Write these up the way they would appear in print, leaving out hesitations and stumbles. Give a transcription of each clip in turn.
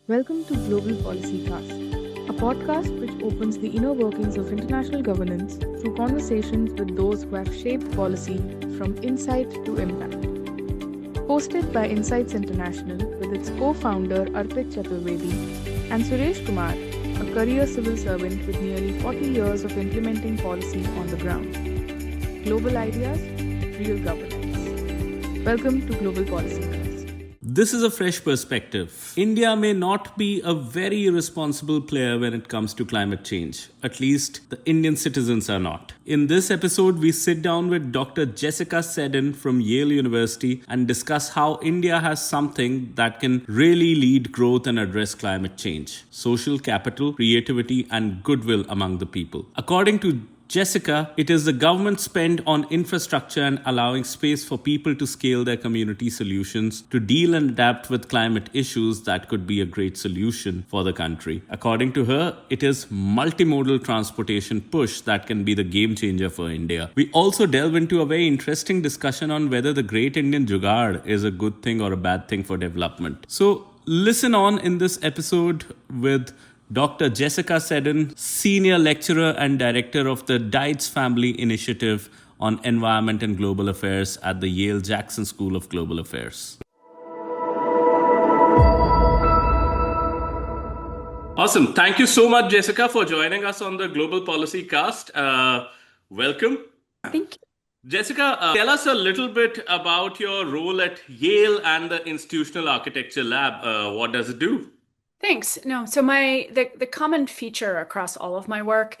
Welcome to GlobalPolicycast, a podcast which opens the inner workings of international governance through conversations with those who have shaped policy from insight to impact. Hosted by Insights International with its co-founder Arpit Chaturvedi and Suresh Kumar, a career civil servant with nearly 40 years of implementing policy on the ground. Global ideas, real governance. Welcome to Global Policycast. This is a fresh perspective. India may not be a very responsible player when it comes to climate change. At least the Indian citizens are not. In this episode, we sit down with Dr. Jessica Seddon from Yale University and discuss how India has something that can really lead growth and address climate change: social capital, creativity, and goodwill among the people. According to Jessica, it is the government spend on infrastructure and allowing space for people to scale their community solutions to deal and adapt with climate issues that could be a great solution for the country. According to her, it is multimodal transportation push that can be the game changer for India. We also delve into a very interesting discussion on whether the great Indian jugaad is a good thing or a bad thing for development. So listen on in this episode with Dr. Jessica Seddon, Senior Lecturer and Director of the Deitz Family Initiative on Environment and Global Affairs at the Yale Jackson School of Global Affairs. Awesome. Thank you so much, Jessica, for joining us on the Global Policy Cast. Welcome. Thank you. Jessica, tell us a little bit about your role at Yale and the Institutional Architecture Lab. What does it do? Thanks. So the common feature across all of my work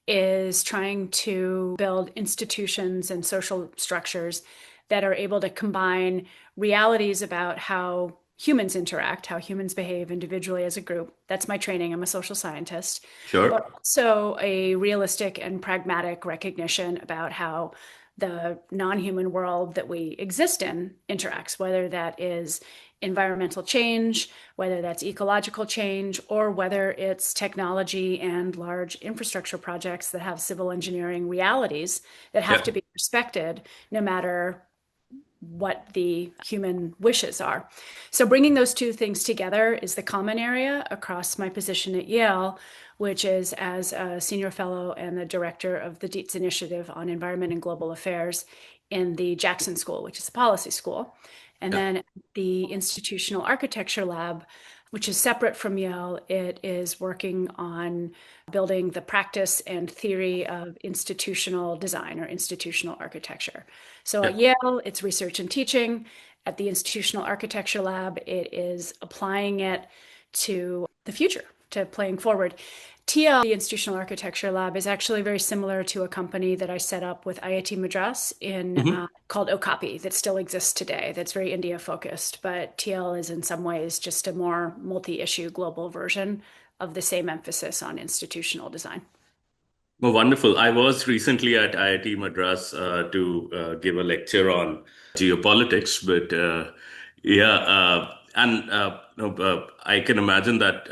is trying to build institutions and social structures that are able to combine realities about how humans interact, how humans behave individually as a group. That's my training. I'm a social scientist. Sure. But also a realistic and pragmatic recognition about how the non-human world that we exist in interacts, whether that is environmental change, whether that's ecological change, or whether it's technology and large infrastructure projects that have civil engineering realities that have to be respected no matter what the human wishes are. So bringing those two things together is the common area across my position at Yale, which is as a senior fellow and the director of the Deitz Initiative on Environment and Global Affairs in the Jackson School, which is a policy school. And then the Institutional Architecture Lab, which is separate from Yale, it is working on building the practice and theory of institutional design or institutional architecture. So at Yale, it's research and teaching. At the Institutional Architecture Lab, it is applying it to the future, to playing forward. TL, the Institutional Architecture Lab, is actually very similar to a company that I set up with IIT Madras called Okapi that still exists today. That's very India focused, but TL is in some ways just a more multi-issue global version of the same emphasis on institutional design. Well, wonderful. I was recently at IIT Madras to give a lecture on geopolitics, but I can imagine that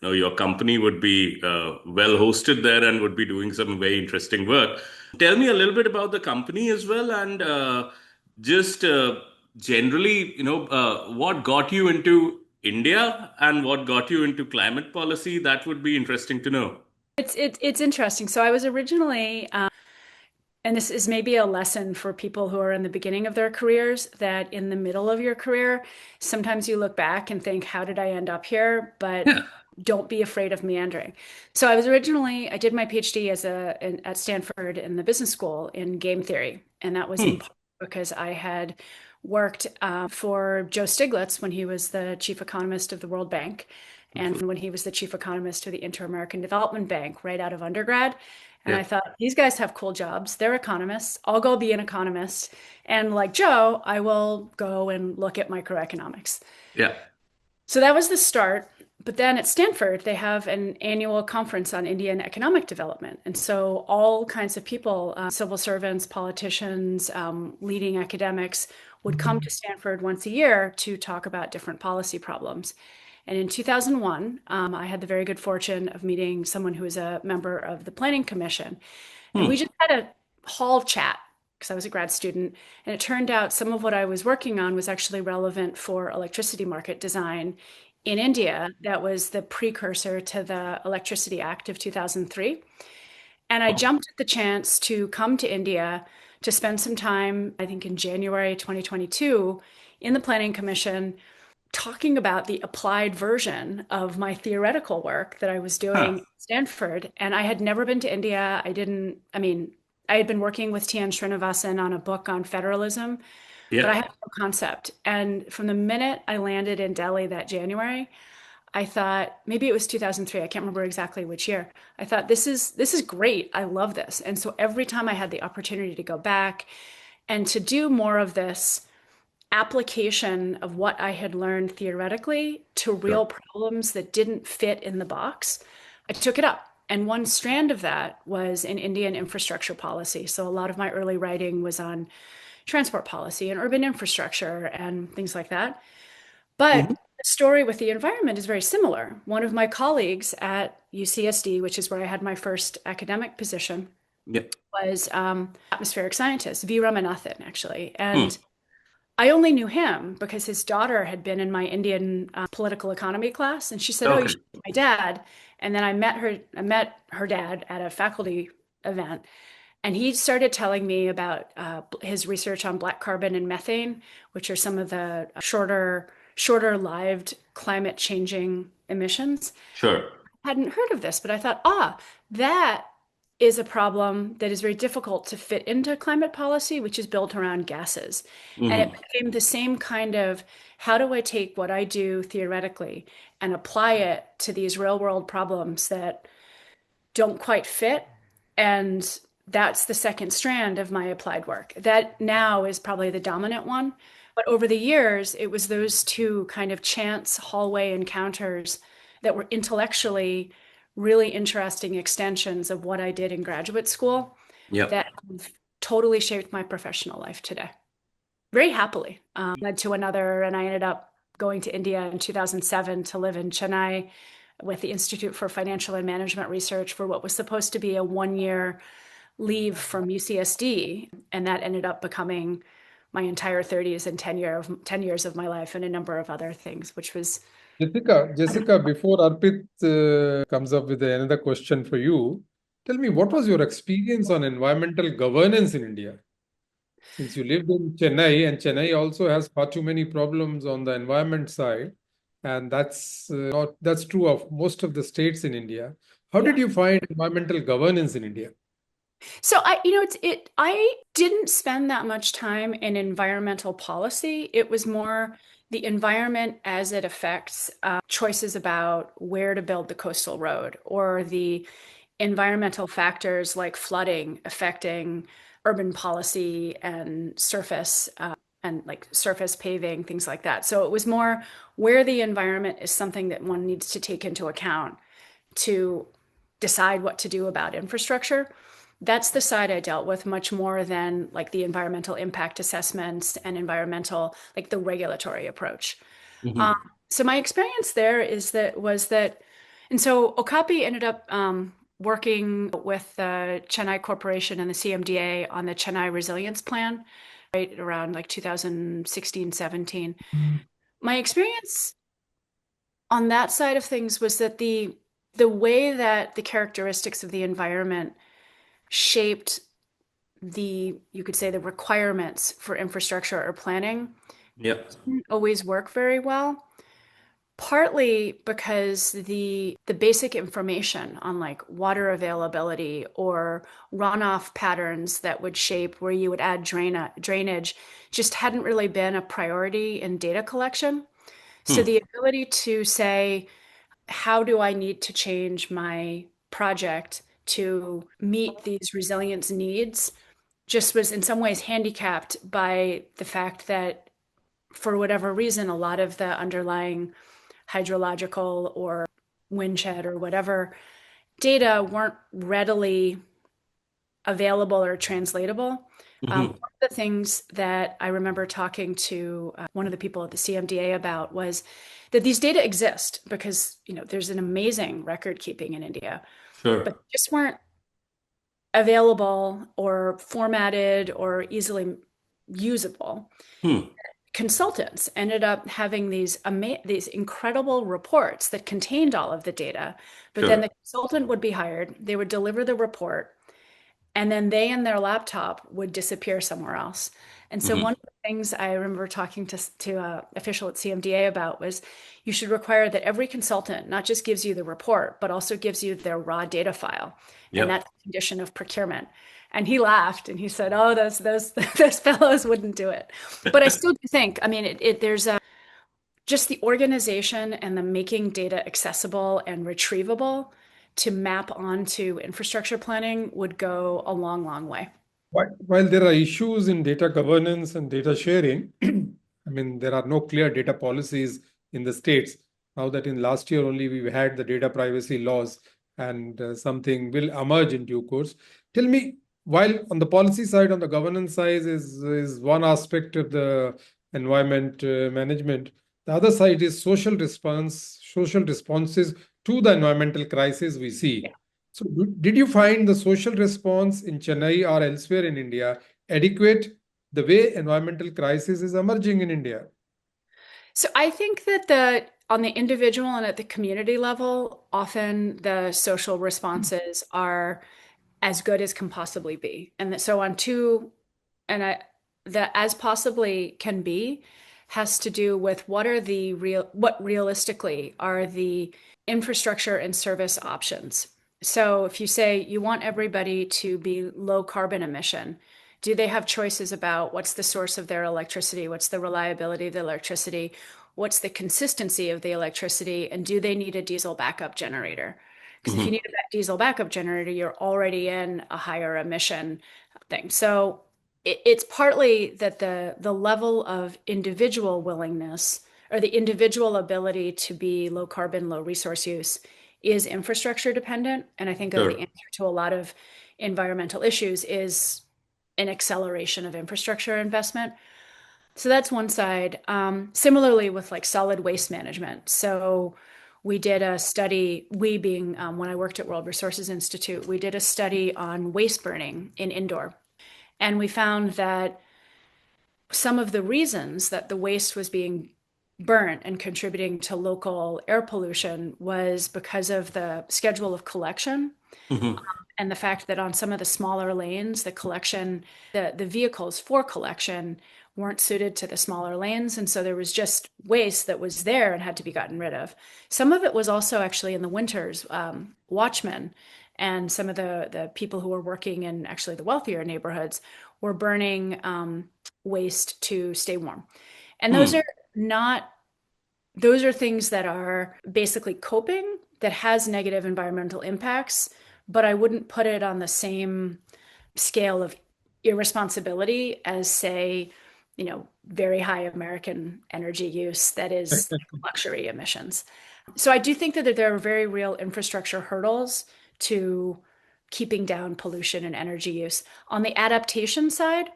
your company would be well hosted there and would be doing some very interesting work. Tell me a little bit about the company as well, and just generally, what got you into India and what got you into climate policy. That would be interesting to know. It's interesting. So I was originally, and this is maybe a lesson for people who are in the beginning of their careers, that in the middle of your career, sometimes you look back and think, how did I end up here? But don't be afraid of meandering. So I did my PhD at Stanford in the business school in game theory. And that was in part because I had worked for Joe Stiglitz when he was the chief economist of the World Bank and when he was the chief economist of the Inter-American Development Bank right out of undergrad. And I thought, these guys have cool jobs. They're economists. I'll go be an economist. And like Joe, I will go and look at microeconomics. Yeah. So that was the start. But then at Stanford, they have an annual conference on Indian economic development. And so all kinds of people, civil servants, politicians, leading academics would come to Stanford once a year to talk about different policy problems. And in 2001, I had the very good fortune of meeting someone who was a member of the Planning Commission. And we just had a hall chat because I was a grad student. And it turned out some of what I was working on was actually relevant for electricity market design in India that was the precursor to the Electricity Act of 2003. And I jumped at the chance to come to India to spend some time, I think in January 2022, in the Planning Commission talking about the applied version of my theoretical work that I was Huh. doing at Stanford. And I had never been to India. I had been working with T.N. Srinivasan on a book on federalism, but I Yeah. had no concept. And from the minute I landed in Delhi that January, I thought maybe it was 2003. I can't remember exactly which year. I thought this is great. I love this. And so every time I had the opportunity to go back and to do more of this application of what I had learned theoretically to Sure. real problems that didn't fit in the box, I took it up. And one strand of that was in Indian infrastructure policy. So a lot of my early writing was on transport policy and urban infrastructure and things like that. But Mhm. the story with the environment is very similar. One of my colleagues at UCSD, which is where I had my first academic position, Yeah. was atmospheric scientist, V. Ramanathan, actually. Hmm. And I only knew him because his daughter had been in my Indian political economy class, and she said, "Oh, you Okay. should meet my dad." And then I met her dad at a faculty event, and he started telling me about his research on black carbon and methane, which are some of the shorter lived climate changing emissions. Sure. Hadn't heard of this, but I thought, that is a problem that is very difficult to fit into climate policy, which is built around gases. And it Hmm. became the same kind of how do I take what I do theoretically and apply it to these real world problems that don't quite fit. And that's the second strand of my applied work. That now is probably the dominant one. But over the years, it was those two kind of chance hallway encounters that were intellectually really interesting extensions of what I did in graduate school Yep. that have totally shaped my professional life today. Very happily. Led to another, and I ended up going to India in 2007 to live in Chennai with the Institute for Financial and Management Research for what was supposed to be a 1 year leave from UCSD. And that ended up becoming my entire 30s and 10 years of my life and a number of other things, which was Jessica, before Arpit comes up with another question for you, tell me what was your experience on environmental governance in India? Since you lived in Chennai, and Chennai also has far too many problems on the environment side, and that's true of most of the states in India. How did yeah. you find environmental governance in India? So I didn't spend that much time in environmental policy. It was more the environment as it affects choices about where to build the coastal road or the environmental factors like flooding affecting urban policy and surface paving, things like that. So it was more where the environment is something that one needs to take into account to decide what to do about infrastructure. That's the side I dealt with much more than like the environmental impact assessments and environmental, like the regulatory approach. Um, Hmm. so my experience there was that, and so Okapi ended up working with the Chennai Corporation and the CMDA on the Chennai Resilience Plan, right around like 2016, 17. My experience on that side of things was that the way that the characteristics of the environment shaped you could say the requirements for infrastructure or planning Yep. didn't always work very well. Partly because the basic information on like water availability or runoff patterns that would shape where you would add drainage just hadn't really been a priority in data collection. So Hmm. the ability to say, how do I need to change my project to meet these resilience needs just was in some ways handicapped by the fact that for whatever reason, a lot of the underlying hydrological or windshed or whatever data weren't readily available or translatable. One Hmm. of the things that I remember talking to one of the people at the CMDA about was that these data exist because there's an amazing record keeping in India, but Sure. just weren't available or formatted or easily usable. Hmm. consultants ended up having these incredible reports that contained all of the data, but then Sure. the consultant would be hired, they would deliver the report, and then they and their laptop would disappear somewhere else. And so Mhm. one of the things I remember talking to an official at CMDA about was you should require that every consultant not just gives you the report, but also gives you their raw data file. And Yep. that's a condition of procurement. And he laughed and he said, "Oh, those those fellows wouldn't do it." But I still do think, I mean, there's just the organization and the making data accessible and retrievable to map onto infrastructure planning would go a long, long way. While there are issues in data governance and data sharing, I mean, there are no clear data policies in the states. Now that in last year only we had the data privacy laws, and something will emerge in due course. Tell me, while on the policy side, on the governance side is one aspect of the environment management, the other side is social responses to the environmental crisis we see. So, did you find the social response in Chennai or elsewhere in India adequate the way environmental crisis is emerging in India? So I think that on the individual and at the community level, often the social responses are as good as can possibly be. And so on two, and I, the as possibly can be has to do with what realistically are the infrastructure and service options. So if you say you want everybody to be low carbon emission, do they have choices about what's the source of their electricity? What's the reliability of the electricity? What's the consistency of the electricity? And do they need a diesel backup generator? Because if you Mhm. need a diesel backup generator, you're already in a higher emission thing. So it's partly that the level of individual willingness or the individual ability to be low carbon, low resource use is infrastructure dependent. And I think the Sure. answer to a lot of environmental issues is an acceleration of infrastructure investment. So that's one side. Similarly with like solid waste management. So we did a study, we being when I worked at World Resources Institute, we did a study on waste burning in indoor. And we found that some of the reasons that the waste was being burnt and contributing to local air pollution was because of the schedule of collection Mhm. and the fact that on some of the smaller lanes, the vehicles for collection weren't suited to the smaller lanes. And so there was just waste that was there and had to be gotten rid of. Some of it was also actually in the winters, watchmen and some of the people who were working in actually the wealthier neighborhoods were burning waste to stay warm. And Hmm. those are things that are basically coping that has negative environmental impacts, but I wouldn't put it on the same scale of irresponsibility as, say, very high American energy use that is like luxury emissions. So I do think that there are very real infrastructure hurdles to keeping down pollution and energy use. On the adaptation side,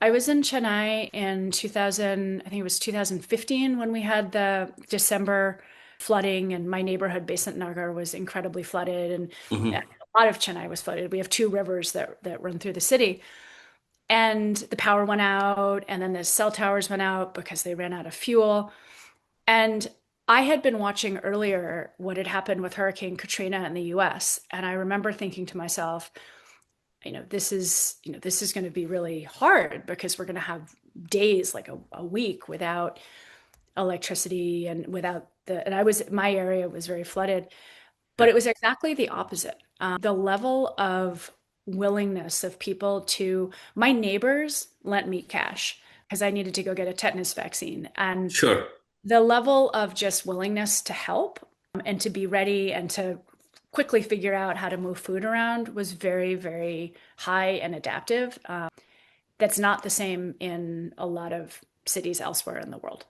I was in Chennai in 2000, I think it was 2015 when we had the December flooding, and my neighborhood, Basant Nagar, was incredibly flooded, and a Mhm. lot of Chennai was flooded. We have two rivers that run through the city, and the power went out, and then the cell towers went out because they ran out of fuel. And I had been watching earlier what had happened with Hurricane Katrina in the US, and I remember thinking to myself, this is going to be really hard because we're going to have days like a week without electricity and my area was very flooded, but it Yep. was exactly the opposite. The level of willingness of people my neighbors lent me cash because I needed to go get a tetanus vaccine. And Sure. the level of just willingness to help and to be ready and to quickly figure out how to move food around was very, very high and adaptive. That's not the same in a lot of cities elsewhere in the world.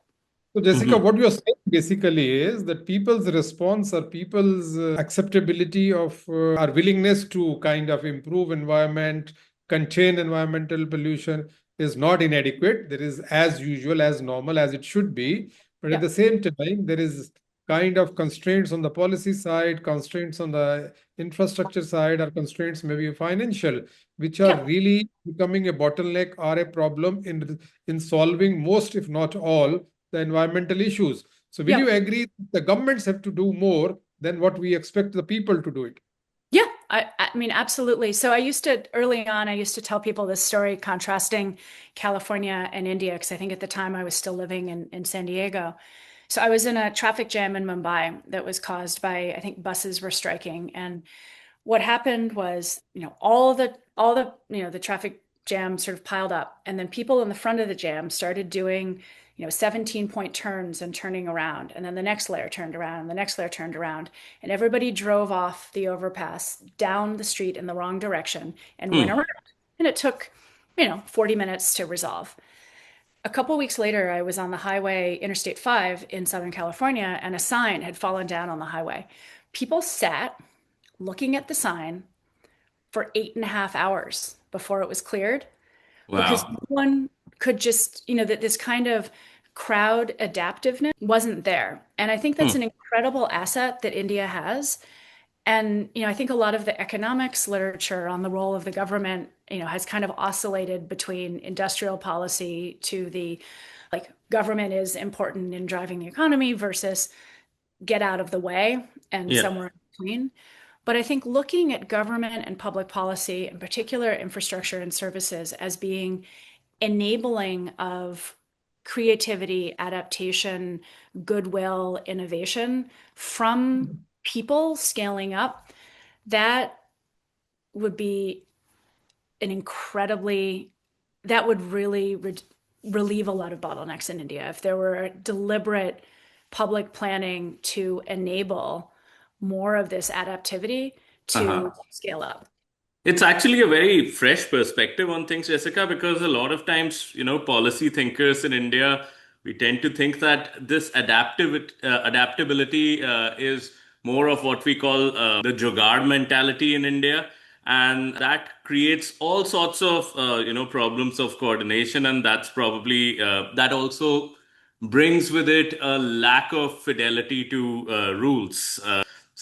So, Jessica, Mhm. what you're saying basically is that people's response or people's acceptability of our willingness to kind of improve environment, contain environmental pollution is not inadequate. There is as usual, as normal as it should be. But at Yeah. the same time, there is kind of constraints on the policy side, constraints on the infrastructure side, or constraints maybe financial, which are really becoming a bottleneck or a problem in solving most, if not all, the environmental issues. So will you agree the governments have to do more than what we expect the people to do it? Yeah, I mean, absolutely. So early on, I used to tell people this story contrasting California and India, because I think at the time I was still living in San Diego. So I was in a traffic jam in Mumbai that was caused by, I think buses were striking. And what happened was, all the traffic jam sort of piled up. And then people in the front of the jam started doing 17-point turns and turning around. And then the next layer turned around and the next layer turned around. And everybody drove off the overpass down the street in the wrong direction and went around. And it took, 40 minutes to resolve. A couple weeks later, I was on the highway, Interstate 5 in Southern California, and a sign had fallen down on the highway. People sat looking at the sign for 8.5 hours before it was cleared. Wow. Because no one could just, that this kind of crowd adaptiveness wasn't there. And I think that's an incredible asset that India has. And, I think a lot of the economics literature on the role of the government, has kind of oscillated between industrial policy to the, government is important in driving the economy versus get out of the way and somewhere in between. But I think looking at government and public policy, in particular infrastructure and services, as being enabling of creativity, adaptation, goodwill, innovation from people scaling up, that would be that would really relieve a lot of bottlenecks in India if there were deliberate public planning to enable more of this adaptivity to scale up. It's actually a very fresh perspective on things, Jessica, because a lot of times, policy thinkers in India, we tend to think that this adaptability is more of what we call the jugaad mentality in India. And that creates all sorts of, problems of coordination. And that's probably, that also brings with it a lack of fidelity to rules.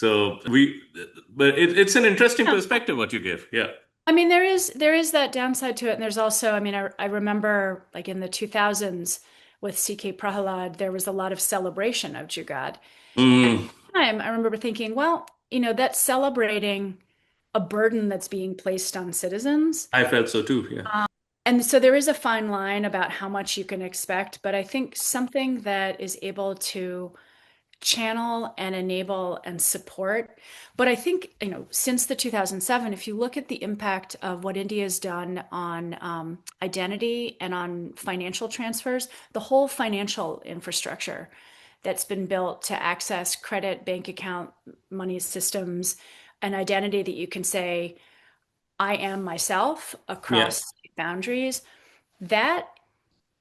But it's an interesting perspective what you give. Yeah. I mean, there is that downside to it. And there's also, I remember like in the 2000s with C.K. Prahalad, there was a lot of celebration of jugaad. At the time, I remember thinking, well, that's celebrating a burden that's being placed on citizens. I felt so too, yeah. And so there is a fine line about how much you can expect, but I think something that is able to channel and enable and support. But I think, since the 2007, if you look at the impact of what India has done on identity and on financial transfers, the whole financial infrastructure that's been built to access credit, bank account, money systems, an identity that you can say, I am myself across boundaries, that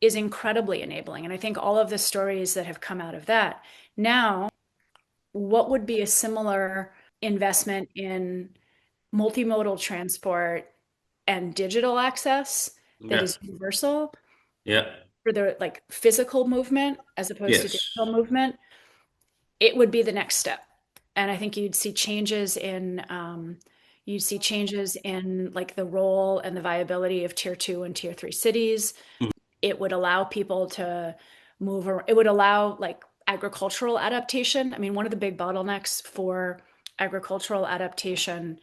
is incredibly enabling. And I think all of the stories that have come out of that. Now, what would be a similar investment in multimodal transport and digital access that is universal for the physical movement as opposed to digital movement? It would be the next step. And I think you'd see changes in the role and the viability of tier 2 and tier 3 cities. It would allow people to move, or it would allow agricultural adaptation. I mean, one of the big bottlenecks for agricultural adaptation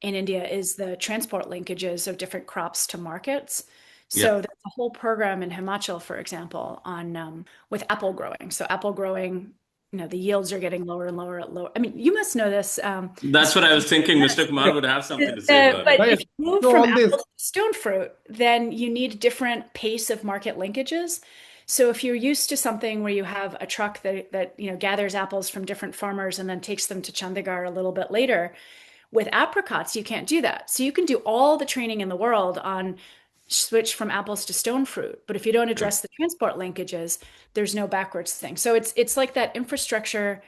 in India is the transport linkages of different crops to markets. So there's a whole program in Himachal, for example, on with apple growing. So apple growing, the yields are getting lower and lower and lower. I mean, you must know this. That's what I was thinking. Mr. Kumar would have something to say about it. But if you move from apple to stone fruit, then you need different pace of market linkages. So if you're used to something where you have a truck that gathers apples from different farmers and then takes them to Chandigarh a little bit later, with apricots, you can't do that. So you can do all the training in the world on switch from apples to stone fruit. But if you don't address the transport linkages, there's no backwards thing. So it's like that infrastructure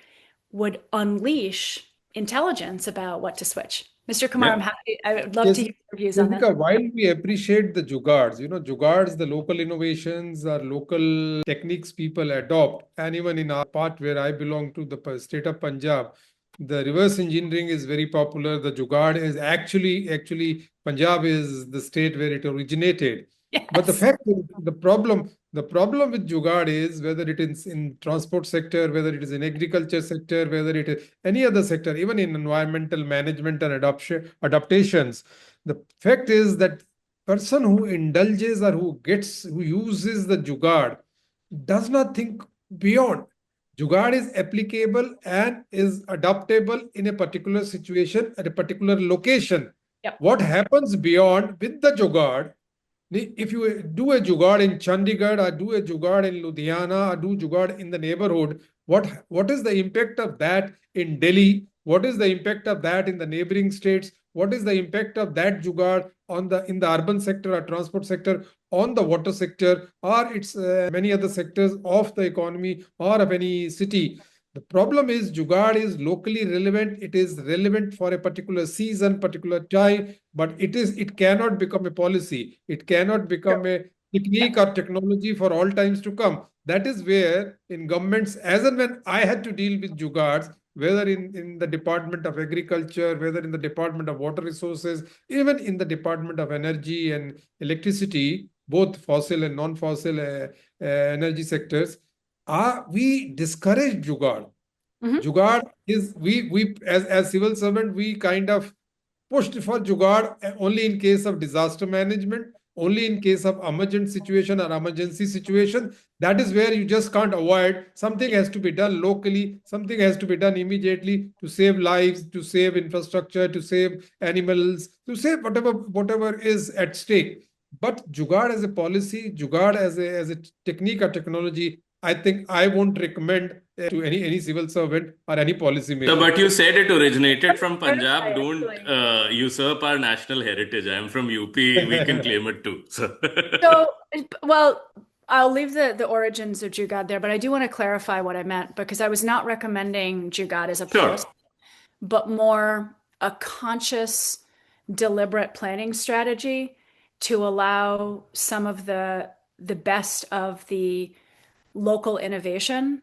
would unleash intelligence about what to switch. Mr. Kumar, Yeah. I'm happy. I would love Yes, to hear your views on this. Jessica, while we appreciate the jugaads, jugaads, the local innovations or local techniques people adopt, and even in our part where I belong to, the state of Punjab, the reverse engineering is very popular. The jugaad is actually Punjab is the state where it originated. But the Yes. fact is, the problem with jugaad is whether it is in transport sector, whether it is in agriculture sector, whether it is any other sector, even in environmental management and adaptations. The fact is that person who indulges or who uses the jugaad does not think beyond. Jugaad is applicable and is adaptable in a particular situation at a particular location. Yep. What happens beyond with the jugaad? If you do a jugaad in Chandigarh or do a jugaad in Ludhiana or do jugaad in the neighborhood, what is the impact of that in Delhi? What is the impact of that in the neighboring states? What is the impact of that jugaad in the urban sector or transport sector, on the water sector, or its many other sectors of the economy or of any city? The problem is jugaad is locally relevant. It is relevant for a particular season, particular time, but it cannot become a policy. It cannot become a technique or technology for all times to come. That is where in governments, as and when I had to deal with jugaads, whether in the Department of Agriculture, whether in the Department of Water Resources, even in the Department of Energy and Electricity, both fossil and non-fossil energy sectors, we discourage jugaad. Jugaad is we as civil servant, we kind of pushed for jugaad only in case of disaster management, only in case of emergent situation or emergency situation. That is where you just can't avoid. Something has to be done locally, something has to be done immediately to save lives, to save infrastructure, to save animals, to save whatever is at stake. But jugaad as a policy, jugaad as a technique or technology, I think I won't recommend to any civil servant or any policy maker. So, but you said it originated from Punjab. Right, Don't usurp our national heritage. I am from UP. We can claim it too. So, Well, I'll leave the origins of jugaad there, but I do want to clarify what I meant, because I was not recommending jugaad as a sure. policy, but more a conscious, deliberate planning strategy to allow some of the best of the local innovation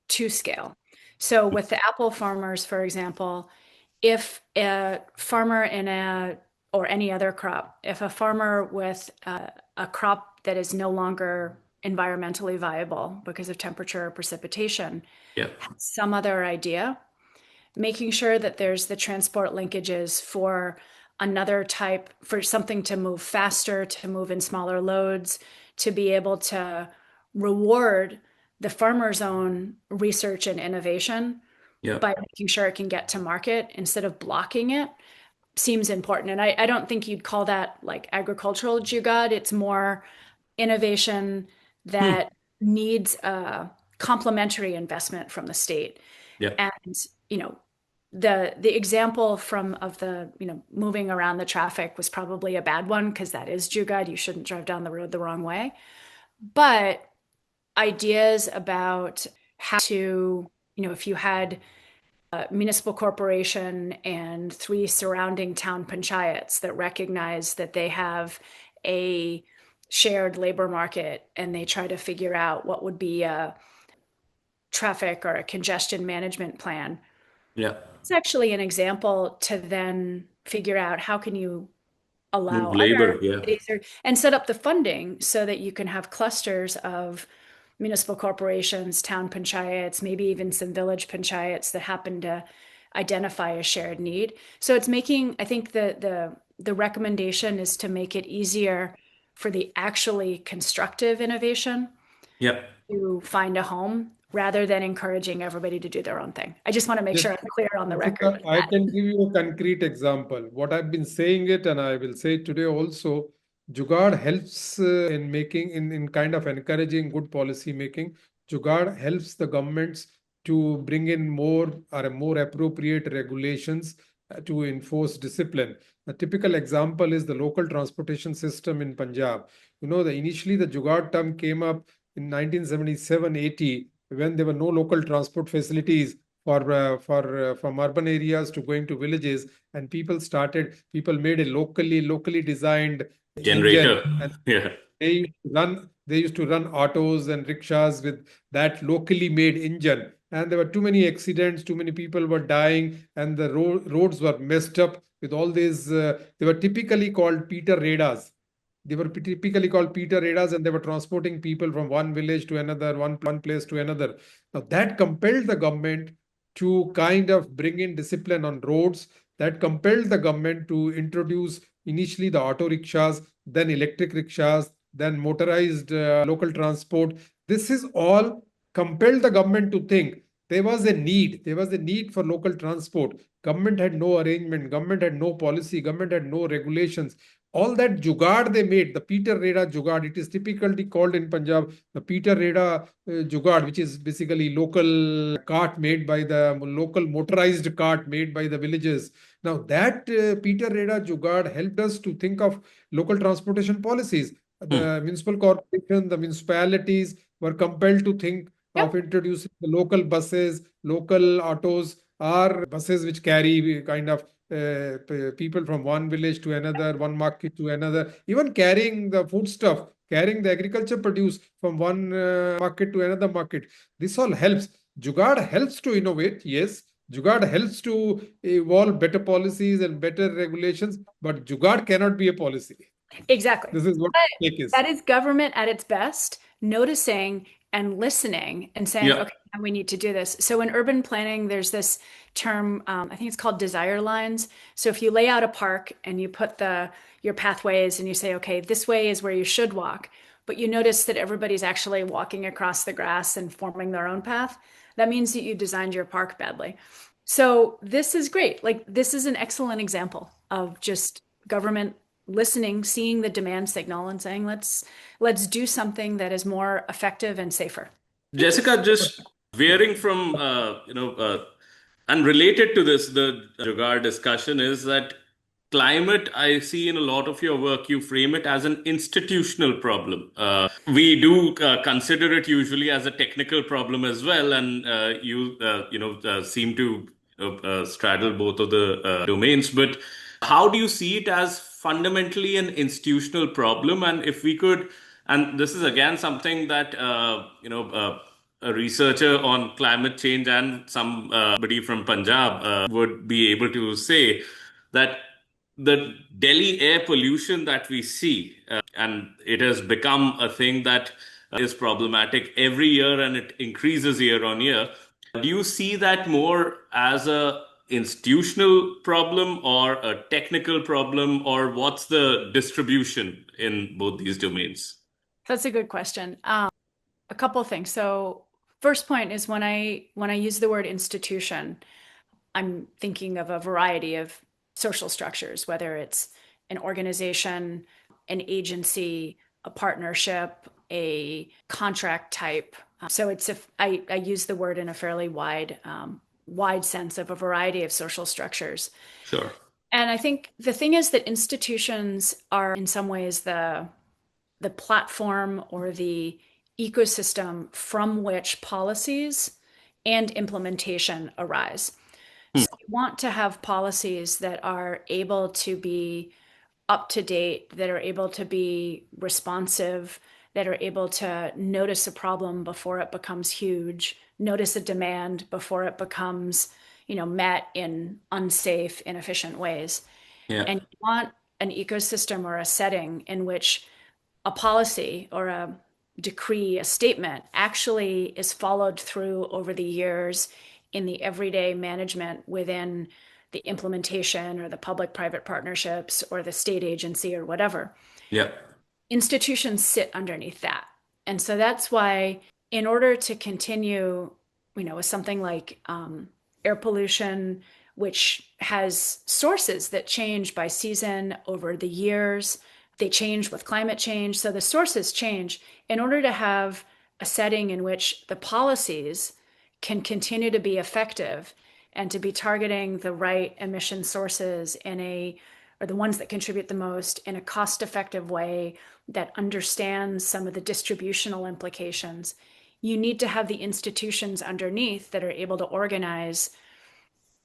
to scale. So with the apple farmers, for example, if a farmer or any other crop, if a farmer with a crop that is no longer environmentally viable because of temperature or precipitation Yeah. has some other idea, making sure that there's the transport linkages for another type, for something to move faster, to move in smaller loads, to be able to reward the farmer's own research and innovation Yeah. by making sure it can get to market instead of blocking it, seems important. And I don't think you'd call that like agricultural jugaad. It's more innovation that needs a complementary investment from the state. Yeah. And, the example of the, moving around the traffic was probably a bad one, because that is jugaad. You shouldn't drive down the road the wrong way. But ideas about how to, if you had a municipal corporation and 3 surrounding town panchayats that recognize that they have a shared labor market, and they try to figure out what would be a traffic or a congestion management plan. Yeah. It's actually an example to then figure out how can you allow Move labor, other yeah. cities and set up the funding so that you can have clusters of municipal corporations, town panchayats, maybe even some village panchayats that happen to identify a shared need. So it's making, I think the recommendation is to make it easier for the actually constructive innovation Yeah. to find a home, rather than encouraging everybody to do their own thing. I just want to make sure I'm clear on the record with I that. can give you a concrete example. What I've been saying it, and I will say it today also, jugaad helps in kind of encouraging good policy making. Jugaad helps the governments to bring in more appropriate regulations to enforce discipline. A typical example is the local transportation system in Punjab. Initially the jugaad term came up in 1977-80, when there were no local transport facilities. from urban areas to going to villages, and people made a locally designed engine, Generator. and Yeah. they used to run autos and rickshaws with that locally made engine. And there were too many accidents, too many people were dying, and the roads were messed up with all these. They were typically called Peter radars. They were typically called Peter radars, and they were transporting people from one village to another, one place to another. Now that compelled the government to kind of bring in discipline on roads. That compelled the government to introduce initially the auto rickshaws, then electric rickshaws, then motorized local transport. This is all compelled the government to think there was a need. There was a need for local transport. Government had no arrangement. Government had no policy. Government had no regulations. All that jugaad they made, the Peter Reda jugaad, it is typically called in Punjab the Peter Reda jugaad, which is basically local cart made by the local motorized cart made by the villages. Now that Peter Reda jugaad helped us to think of local transportation policies. The municipal corporation, the municipalities were compelled to think Yep. of introducing the local buses, local autos, or buses which carry kind of people from one village to another, one market to another, even carrying the food stuff, carrying the agriculture produce from one market to another market. This all helps. Jugaad helps to innovate, yes. Jugaad helps to evolve better policies and better regulations, but Jugaad cannot be a policy. Exactly. This is what the take is. That is government at its best, noticing and listening and saying, Yeah. okay, now we need to do this. So in urban planning, there's this term, I think it's called desire lines. So if you lay out a park and you put your pathways and you say, okay, this way is where you should walk, but you notice that everybody's actually walking across the grass and forming their own path, that means that you designed your park badly. So this is great. Like, this is an excellent example of just government listening, seeing the demand signal and saying, let's do something that is more effective and safer. Jessica, just veering from, and related to this, the jugaad discussion is that climate, I see in a lot of your work, you frame it as an institutional problem. We do consider it usually as a technical problem as well, and you seem to straddle both of the domains. But how do you see it as fundamentally an institutional problem? And if we could, and this is again something that a researcher on climate change and somebody from Punjab would be able to say that the Delhi air pollution that we see, and it has become a thing that is problematic every year and it increases year on year. Do you see that more as a institutional problem or a technical problem, or what's the distribution in both these domains? That's a good question. A couple of things. So first point is when I use the word institution, I'm thinking of a variety of social structures, whether it's an organization, an agency, a partnership, a contract type. So I use the word in a fairly wide sense of a variety of social structures. Sure. And I think the thing is that institutions are in some ways the platform or the ecosystem from which policies and implementation arise. So you want to have policies that are able to be up to date, that are able to be responsive, that are able to notice a problem before it becomes huge, notice a demand before it becomes, met in unsafe, inefficient ways. Yeah. And you want an ecosystem or a setting in which a policy or a decree, a statement actually is followed through over the years in the everyday management within the implementation or the public-private partnerships or the state agency or whatever. Yeah. Institutions sit underneath that. And so that's why in order to continue, with something like air pollution, which has sources that change by season over the years, they change with climate change. So the sources change. In order to have a setting in which the policies can continue to be effective and to be targeting the right emission sources or the ones that contribute the most in a cost-effective way that understands some of the distributional implications, you need to have the institutions underneath that are able to organize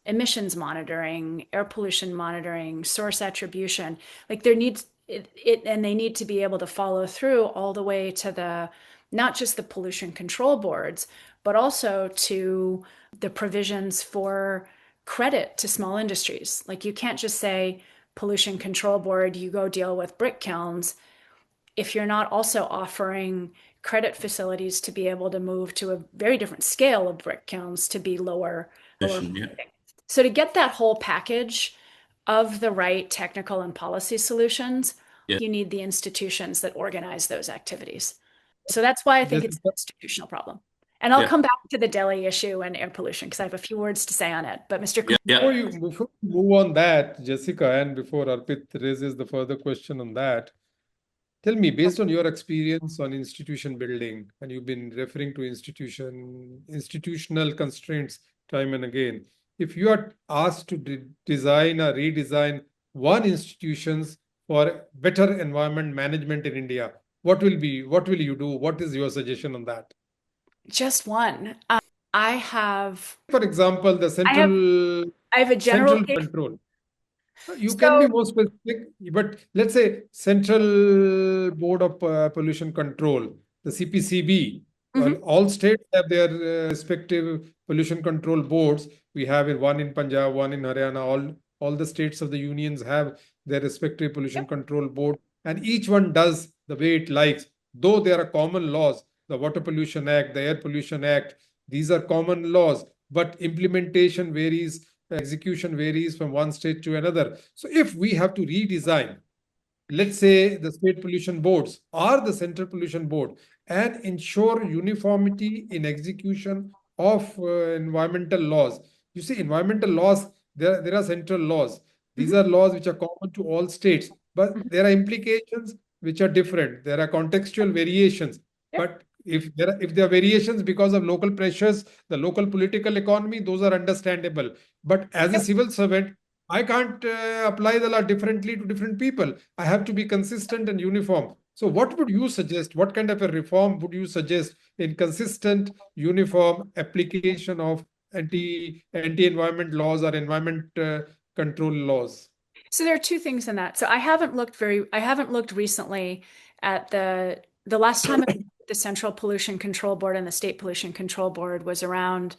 emissions monitoring, air pollution monitoring, source attribution. Like there needs and they need to be able to follow through all the way to the not just the pollution control boards, but also to the provisions for credit to small industries. Like you can't just say pollution control board, you go deal with brick kilns if you're not also offering credit facilities to be able to move to a very different scale of brick kilns to be lower. Yeah. So to get that whole package of the right technical and policy solutions, Yeah. you need the institutions that organize those activities. So that's why I think it's an institutional problem. And I'll come back to the Delhi issue and air pollution because I have a few words to say on it. But Mr. Before you move on that, Jessica, and before Arpit raises the further question on that, tell me, based on your experience on institution building, and you've been referring to institutional constraints time and again, if you are asked to design or redesign one institutions for better environment management in India, what will you do? What is your suggestion on that? Just one. I have, for example, the central I have a general control. You can be more specific, but let's say Central Board of Pollution Control, the CPCB. Well, all states have their respective pollution control boards. We have one in Punjab, one in Haryana. All the states of the unions have their respective pollution control board, and each one does the way it likes. Though there are common laws, the Water Pollution Act, the Air Pollution Act, these are common laws, but implementation varies. Execution varies from one state to another. So if we have to redesign, let's say the state pollution boards or the central pollution board, and ensure uniformity in execution of environmental laws. You see, environmental laws, there are central laws. These are laws which are common to all states, but there are implications which are different. There are contextual variations. But if there are variations because of local pressures, the local political economy, those are understandable. But as a civil servant, I can't apply the law differently to different people. I have to be consistent and uniform. So what would you suggest? What kind of a reform would you suggest in consistent, uniform application of anti-environment laws or environment control laws? So there are two things in that. So I haven't looked recently at the last time the Central Pollution Control Board and the State Pollution Control Board was around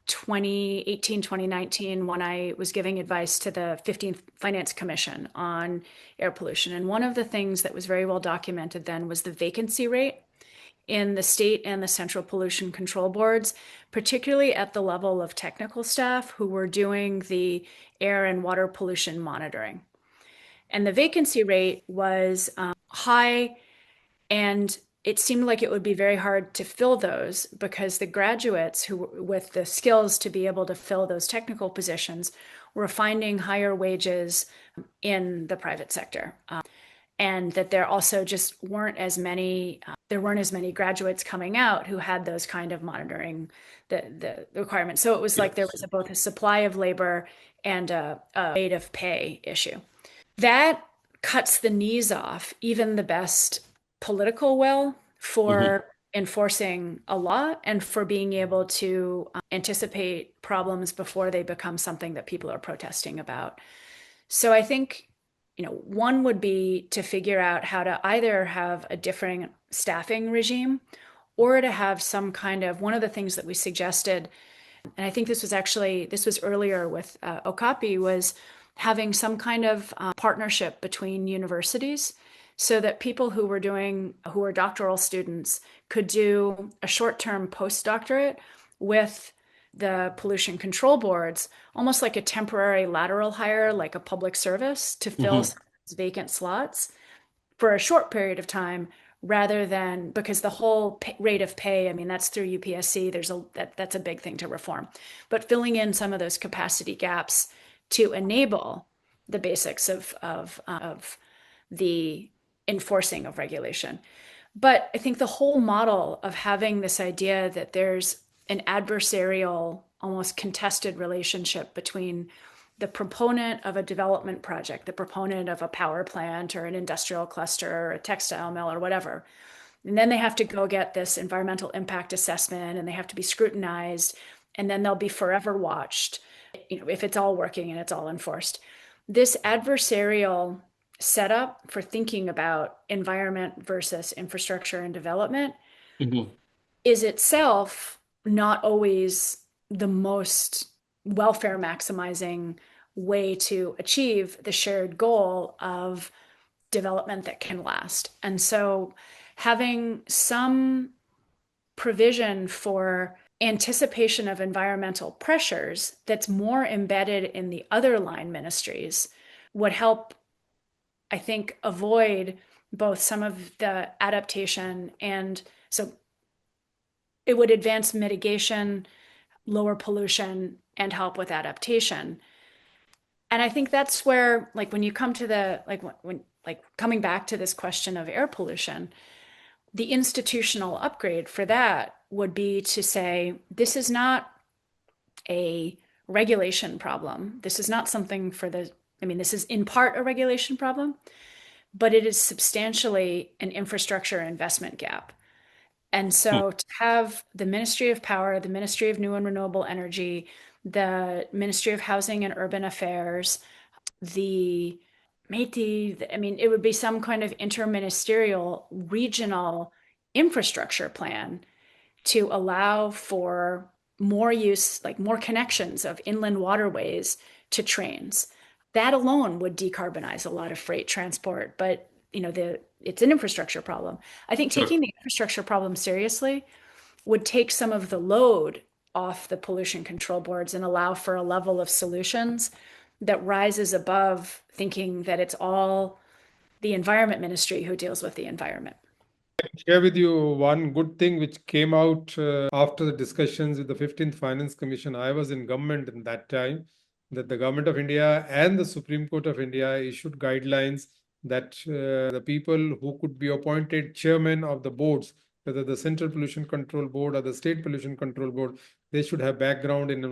2018, 2019, when I was giving advice to the 15th Finance Commission on air pollution. And one of the things that was very well documented then was the vacancy rate in the state and the central pollution control boards, particularly at the level of technical staff who were doing the air and water pollution monitoring. And the vacancy rate was high, and it seemed like it would be very hard to fill those because the graduates who were with the skills to be able to fill those technical positions were finding higher wages in the private sector. And that there also just weren't as many graduates coming out who had those kind of monitoring the requirements. So it was like there was both a supply of labor and a rate of pay issue. That cuts the knees off even the best political will for enforcing a law and for being able to anticipate problems before they become something that people are protesting about. So I think, one would be to figure out how to either have a differing staffing regime or to have some kind of, one of the things that we suggested, and I think this was earlier with Okapi, was having some kind of partnership between universities so that people who were doctoral students could do a short-term postdoctorate with the pollution control boards, almost like a temporary lateral hire, like a public service to fill vacant slots for a short period of time, rather than, because the whole rate of pay, that's through UPSC, that's a big thing to reform, but filling in some of those capacity gaps to enable the basics of the enforcing of regulation. But I think the whole model of having this idea that there's an adversarial, almost contested relationship between the proponent of a development project, the proponent of a power plant or an industrial cluster or a textile mill or whatever, And then they have to go get this environmental impact assessment and they have to be scrutinized, and then they'll be forever watched, if it's all working and it's all enforced. This adversarial setup for thinking about environment versus infrastructure and development is itself not always the most welfare maximizing way to achieve the shared goal of development that can last. And so having some provision for anticipation of environmental pressures that's more embedded in the other line ministries would help, I think, avoid both some of the adaptation, and so it would advance mitigation, lower pollution, and help with adaptation. And I think that's where, like, when you come to the, when coming back to this question of air pollution, the institutional upgrade for that would be to say, this is not a regulation problem. This is not something for this is in part a regulation problem, but it is substantially an infrastructure investment gap. And so to have the Ministry of Power, the Ministry of New and Renewable Energy, the Ministry of Housing and Urban Affairs, the Métis, it would be some kind of interministerial regional infrastructure plan to allow for more use, like more connections of inland waterways to trains. That alone would decarbonize a lot of freight transport, but it's an infrastructure problem. I think taking the infrastructure problem seriously would take some of the load off the pollution control boards and allow for a level of solutions that rises above thinking that it's all the environment ministry who deals with the environment. Share with you one good thing which came out after the discussions with the 15th Finance Commission. I was in government in that time, that the Government of India and the Supreme Court of India issued guidelines that the people who could be appointed chairman of the boards, whether the Central Pollution Control Board or the State Pollution Control Board, they should have background in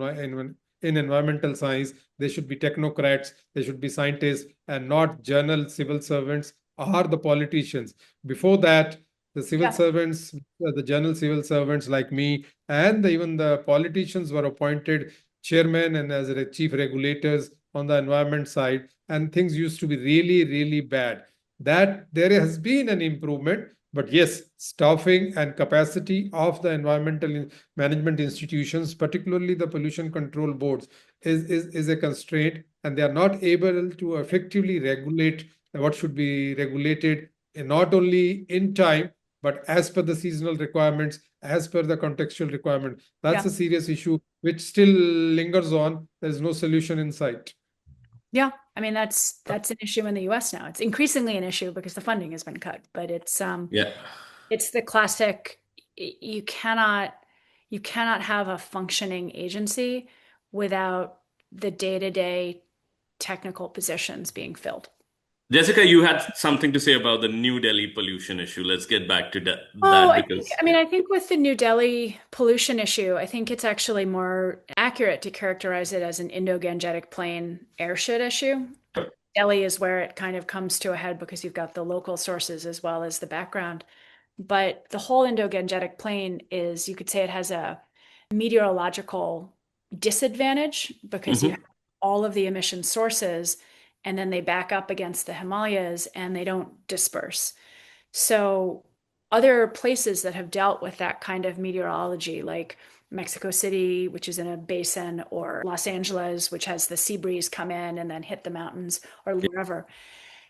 environmental science. They should be technocrats, they should be scientists, and not journal civil servants or the politicians. Before that, the civil servants, the journal civil servants like me, and even the politicians were appointed chairman and as chief regulators on the environment side, and things used to be really, really bad. That there has been an improvement, but yes, staffing and capacity of the environmental management institutions, particularly the pollution control boards, is a constraint, and they are not able to effectively regulate what should be regulated, not only in time, but as per the seasonal requirements, as per the contextual requirement. That's a serious issue which still lingers on. There's no solution in sight. Yeah, that's an issue in the US now. It's increasingly an issue because the funding has been cut, but it's the classic, you cannot have a functioning agency without the day-to-day technical positions being filled. Jessica, you had something to say about the New Delhi pollution issue. Let's get back to that. I think with the New Delhi pollution issue, I think it's actually more accurate to characterize it as an Indo-Gangetic Plain airshoot issue. Delhi is where it kind of comes to a head because you've got the local sources as well as the background. But the whole Indo-Gangetic Plain is, you could say, it has a meteorological disadvantage because you have all of the emission sources, and then they back up against the Himalayas and they don't disperse. So other places that have dealt with that kind of meteorology, like Mexico City, which is in a basin, or Los Angeles, which has the sea breeze come in and then hit the mountains, or wherever,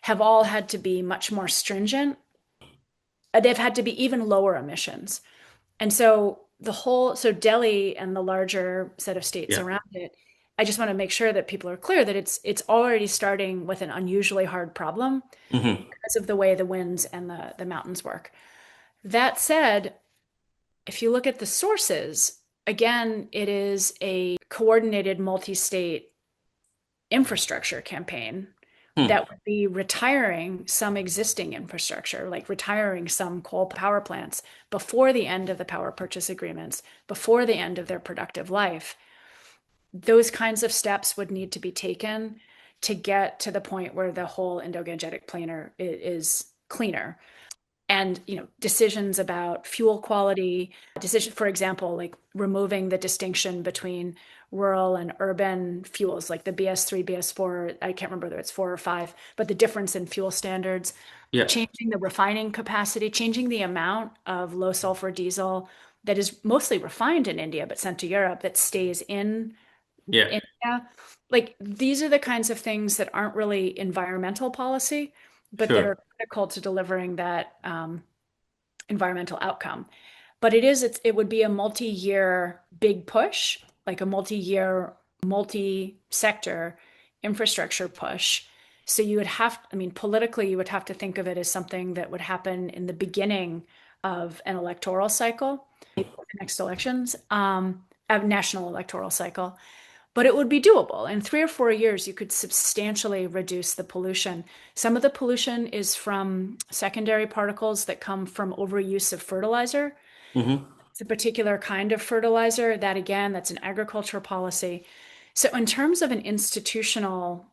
have all had to be much more stringent. They've had to be even lower emissions. And so Delhi and the larger set of states around it, I just want to make sure that people are clear that it's already starting with an unusually hard problem because of the way the winds and the mountains work. That said, if you look at the sources, again, it is a coordinated multi-state infrastructure campaign that would be retiring some existing infrastructure, like retiring some coal power plants before the end of the power purchase agreements, before the end of their productive life. Those kinds of steps would need to be taken to get to the point where the whole Indo-Gangetic Plain is cleaner. And decisions about fuel quality, for example, like removing the distinction between rural and urban fuels, like the BS3, BS4, I can't remember whether it's 4 or 5, but the difference in fuel standards, changing the refining capacity, changing the amount of low sulfur diesel that is mostly refined in India but sent to Europe that stays in India. Like, these are the kinds of things that aren't really environmental policy, but that are critical to delivering that environmental outcome. But it would be a multi-year big push, like a multi-year, multi-sector infrastructure push. So politically, you would have to think of it as something that would happen in the beginning of an electoral cycle, the next elections, a national electoral cycle. But it would be doable. In 3 or 4 years, you could substantially reduce the pollution. Some of the pollution is from secondary particles that come from overuse of fertilizer. It's a particular kind of fertilizer that, again, that's an agriculture policy. So in terms of an institutional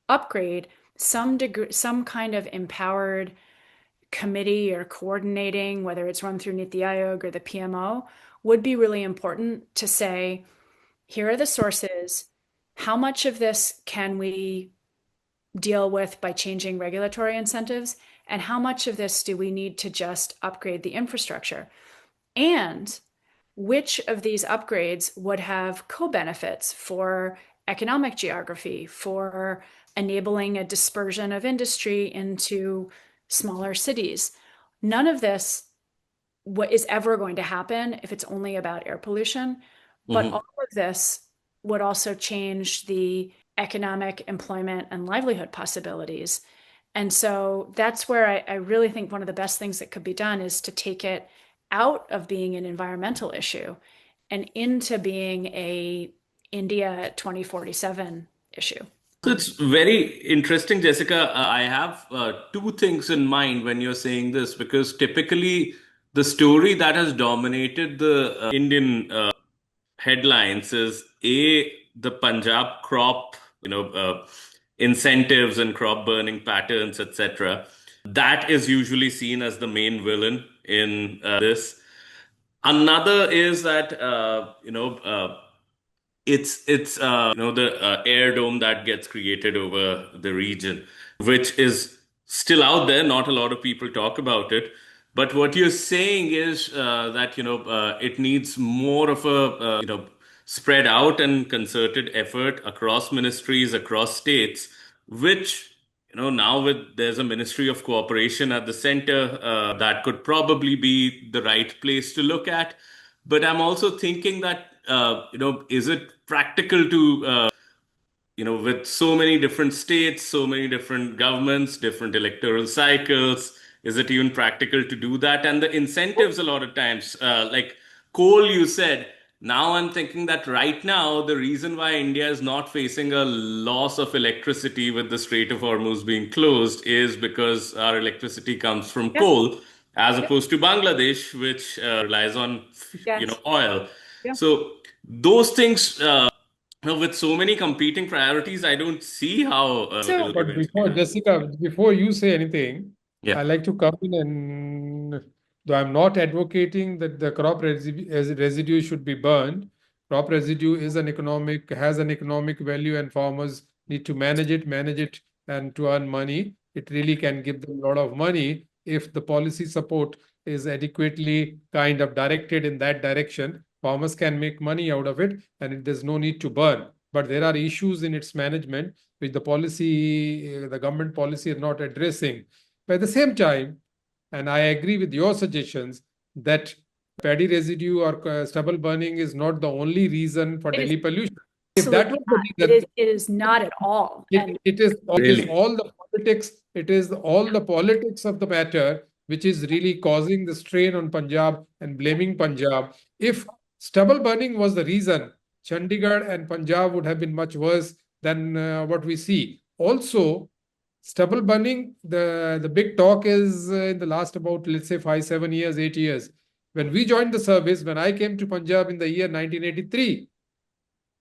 upgrade, some kind of empowered committee or coordinating, whether it's run through Niti Aayog or the PMO, would be really important to say, here are the sources. How much of this can we deal with by changing regulatory incentives? And how much of this do we need to just upgrade the infrastructure? And which of these upgrades would have co-benefits for economic geography, for enabling a dispersion of industry into smaller cities? None of this is ever going to happen if it's only about air pollution. But all of this would also change the economic, employment, and livelihood possibilities. And so that's where I really think one of the best things that could be done is to take it out of being an environmental issue and into being a India 2047 issue. So it's very interesting, Jessica. I have two things in mind when you're saying this, because typically the story that has dominated the Indian headlines is the Punjab crop, incentives and crop burning patterns, etc. That is usually seen as the main villain in this. Another is that it's the air dome that gets created over the region, which is still out there. Not a lot of people talk about it. But what you're saying is that it needs more of a spread out and concerted effort across ministries, across states, which now there's a Ministry of Cooperation at the center, that could probably be the right place to look at. But I'm also thinking that is it practical to with so many different states, so many different governments, different electoral cycles, is it even practical to do that? And the incentives a lot of times, like coal, you said. Now I'm thinking that right now, the reason why India is not facing a loss of electricity with the Strait of Hormuz being closed is because our electricity comes from coal, as opposed to Bangladesh, which relies on oil. So those things, with so many competing priorities, I don't see how. But before you say anything, I like to come in and, though I'm not advocating that the crop residue should be burned, crop residue has an economic value, and farmers need to manage it and to earn money. It really can give them a lot of money if the policy support is adequately kind of directed in that direction. Farmers can make money out of it, and there's no need to burn. But there are issues in its management which the government policy is not addressing. But at the same time, and I agree with your suggestions, that paddy residue or stubble burning is not the only reason for Delhi pollution. If that was the reason, it is not at all. It is all the politics. It is all the politics of the matter which is really causing the strain on Punjab and blaming Punjab. If stubble burning was the reason, Chandigarh and Punjab would have been much worse than what we see. Also, stubble burning, the big talk is in the last about, let's say, 5, 7 years, 8 years. When we joined the service, when I came to Punjab in the year 1983,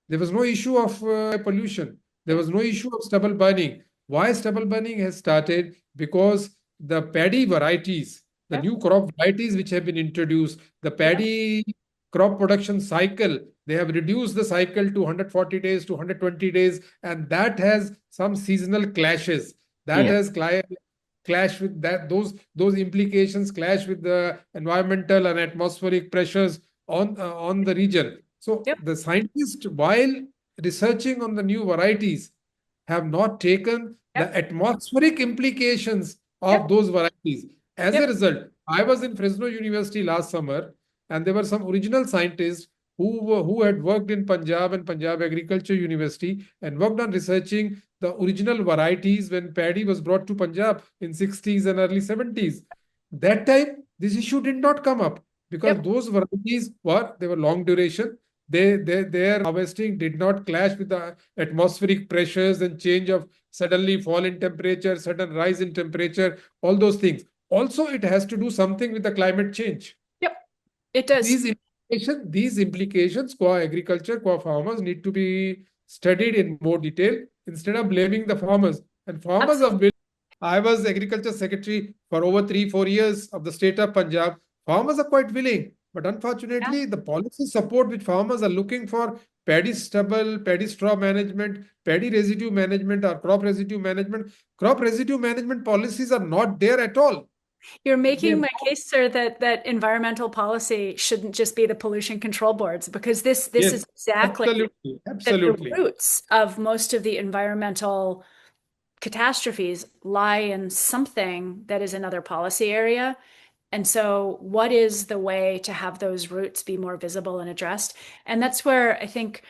there was no issue of pollution. There was no issue of stubble burning. Why stubble burning has started? Because the paddy varieties the new crop varieties which have been introduced, the paddy crop production cycle, they have reduced the cycle to 140 days to 120 days, and that has some seasonal clashes. That has clash with that, those implications clash with the environmental and atmospheric pressures on the region. So Yep. the scientists, while researching on the new varieties, have not taken the Yep. atmospheric implications of Yep. those varieties. As a Yep. result, I was in Fresno University last summer, and there were some original scientists who had worked in Punjab and Punjab Agriculture University and worked on researching the original varieties when paddy was brought to Punjab in 60s and early 70s. That time, this issue did not come up because Yep. those varieties were long duration. Their harvesting did not clash with the atmospheric pressures and change of suddenly fall in temperature, sudden rise in temperature, all those things. Also, it has to do something with the climate change. Yep. It does. These implications, qua agriculture, qua farmers, need to be studied in more detail instead of blaming the farmers. And farmers have been. I was agriculture secretary for over 3-4 years of the state of Punjab. Farmers are quite willing, but unfortunately, the policy support which farmers are looking for, paddy stubble, paddy straw management, paddy residue management, or crop residue management policies are not there at all. You're making my case, sir, that environmental policy shouldn't just be the pollution control boards, because this Yes, is exactly absolutely, that absolutely. the roots of most of the environmental catastrophes lie in something that is another policy area. And so what is the way to have those roots be more visible and addressed? And that's where I think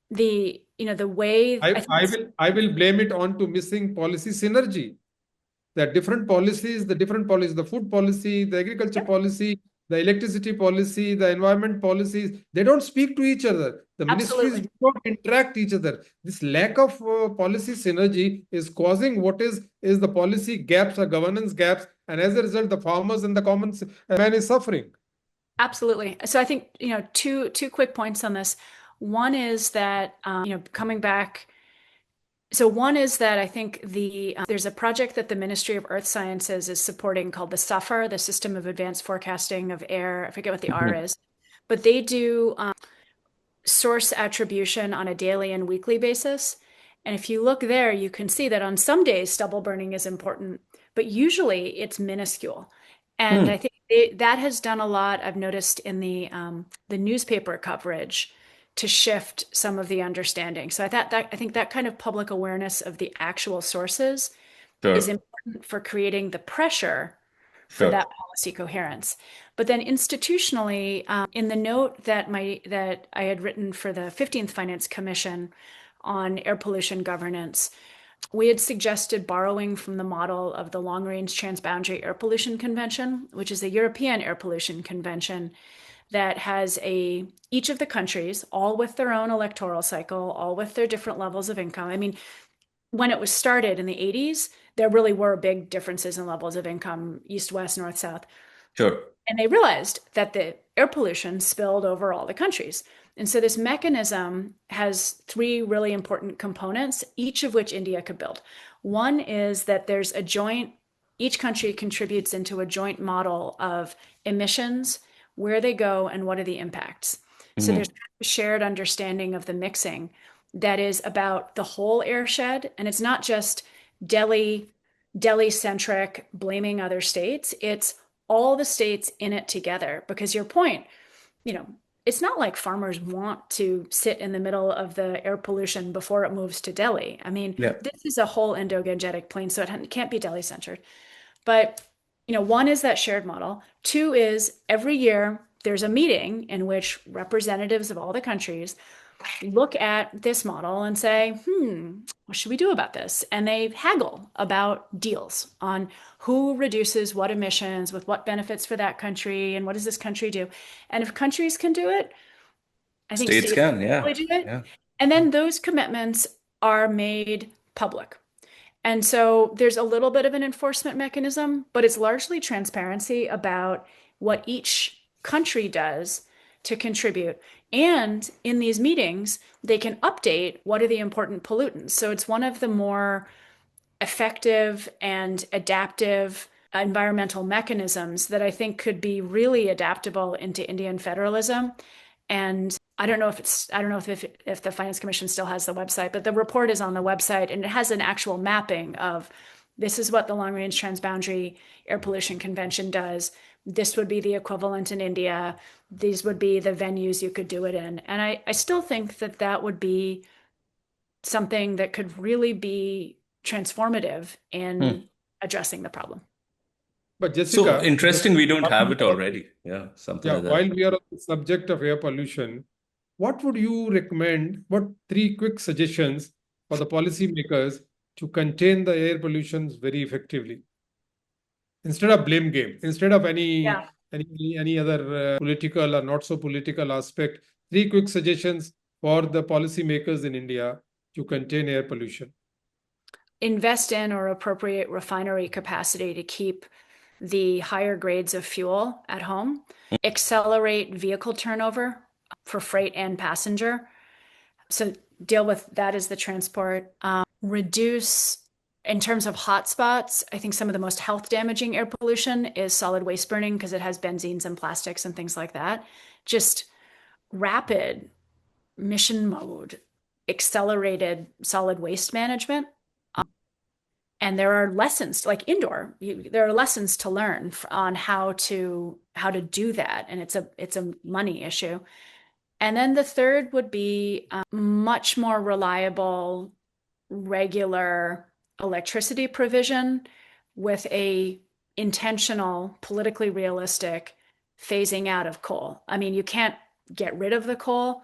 the way I will blame it on to missing policy synergy. The different policies, the food policy, the agriculture policy, the electricity policy, the environment policies, they don't speak to each other. The ministries do not interact each other. This lack of policy synergy is causing what is the policy gaps or governance gaps, and as a result, the farmers and the common man is suffering. Absolutely. So I think, two quick points on this. One is that, coming back. So one is that I think there's a project that the Ministry of Earth Sciences is supporting called the SAFAR, the System of Advanced Forecasting of Air. I forget what the R is, but they do source attribution on a daily and weekly basis. And if you look there, you can see that on some days stubble burning is important, but usually it's minuscule. And I think that has done a lot, I've noticed in the newspaper coverage, to shift some of the understanding. So I think that kind of public awareness of the actual sources is important for creating the pressure for that policy coherence. But then institutionally, in the note that I had written for the 15th Finance Commission on air pollution governance, we had suggested borrowing from the model of the Long Range Transboundary Air Pollution Convention, which is a European air pollution convention that has each of the countries, all with their own electoral cycle, all with their different levels of income. I mean, when it was started in the 80s, there really were big differences in levels of income, east, west, north, south. Sure. And they realized that the air pollution spilled over all the countries. And so this mechanism has three really important components, each of which India could build. One is that there's each country contributes into a joint model of emissions, where they go, and what are the impacts. So there's a shared understanding of the mixing that is about the whole airshed. And it's not just Delhi-centric, blaming other states. It's all the states in it together. Because your point, it's not like farmers want to sit in the middle of the air pollution before it moves to Delhi. I mean, this is a whole Indo-Gangetic plain, so it can't be Delhi-centered. But one is that shared model. Two is every year there's a meeting in which representatives of all the countries look at this model and say, what should we do about this? And they haggle about deals on who reduces what emissions with what benefits for that country and what does this country do. And if countries can do it, I think states can, really do it. Yeah. And then those commitments are made public. And so there's a little bit of an enforcement mechanism, but it's largely transparency about what each country does to contribute. And in these meetings, they can update what are the important pollutants. So it's one of the more effective and adaptive environmental mechanisms that I think could be really adaptable into Indian federalism. And I don't know if the Finance Commission still has the website, but the report is on the website and it has an actual mapping of this is what the Long Range Transboundary Air Pollution Convention does. This would be the equivalent in India. These would be the venues you could do it in. And I still think that that would be something that could really be transformative in addressing the problem. But So Jessica, interesting, we don't have it already. Yeah, something like that. while we are on the subject of air pollution, what would you recommend? What three quick suggestions for the policymakers to contain the air pollution very effectively? Instead of blame game, instead of any other political or not so political aspect, three quick suggestions for the policymakers in India to contain air pollution. Invest in or appropriate refinery capacity to keep the higher grades of fuel at home, accelerate vehicle turnover for freight and passenger. So deal with that as the transport. Reduce, in terms of hotspots, I think some of the most health damaging air pollution is solid waste burning because it has benzenes and plastics and things like that. Just rapid mission mode, accelerated solid waste management. And there are lessons like indoor. There are lessons to learn on how to do that, and it's a money issue. And then the third would be much more reliable, regular electricity provision with a intentional, politically realistic phasing out of coal. I mean, you can't get rid of the coal,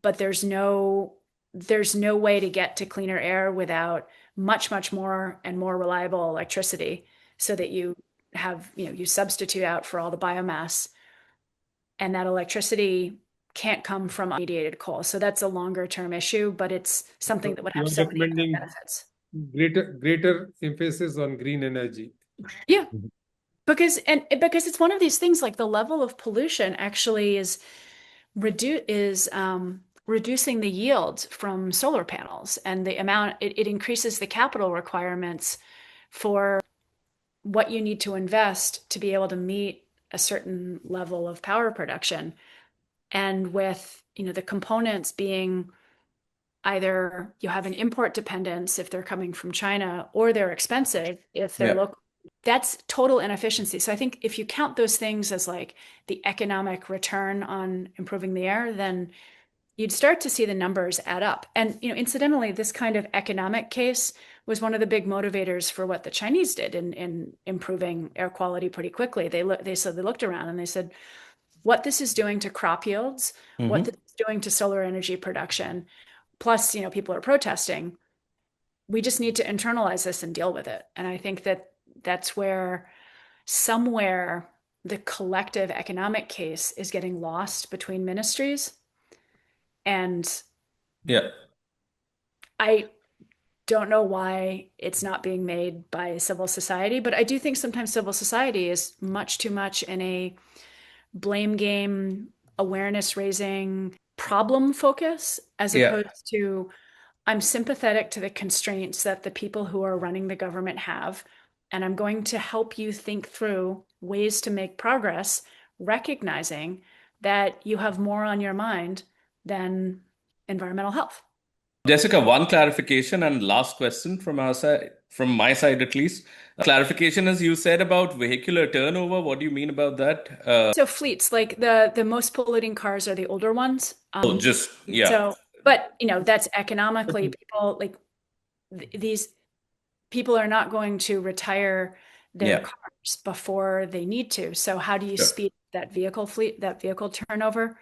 but there's no way to get to cleaner air without much more and more reliable electricity, so that you have, you substitute out for all the biomass, and that electricity can't come from mediated coal. So that's a longer term issue, but it's something that would have so many other benefits. Greater emphasis on green energy. Yeah. Because it's one of these things, like the level of pollution actually is reducing the yield from solar panels, and the amount it increases the capital requirements for what you need to invest to be able to meet a certain level of power production. And with the components being either you have an import dependence if they're coming from China, or they're expensive if they're local. That's total inefficiency. So I think if you count those things as like the economic return on improving the air, then you'd start to see the numbers add up. And incidentally, this kind of economic case was one of the big motivators for what the Chinese did in improving air quality pretty quickly. They looked around and they said, what this is doing to crop yields, what this is doing to solar energy production, plus people are protesting. We just need to internalize this and deal with it. And I think that's where somewhere the collective economic case is getting lost between ministries. And I don't know why it's not being made by civil society, but I do think sometimes civil society is much too much in a blame game, awareness raising, problem focus, as opposed to I'm sympathetic to the constraints that the people who are running the government have, and I'm going to help you think through ways to make progress, recognizing that you have more on your mind than environmental health. Jessica, one clarification and last question from our side, from my side at least. Clarification is, you said about vehicular turnover. What do you mean about that? So fleets, like the most polluting cars are the older ones. So, but that's economically people like these people are not going to retire their cars before they need to. So how do you speed that vehicle fleet, that vehicle turnover?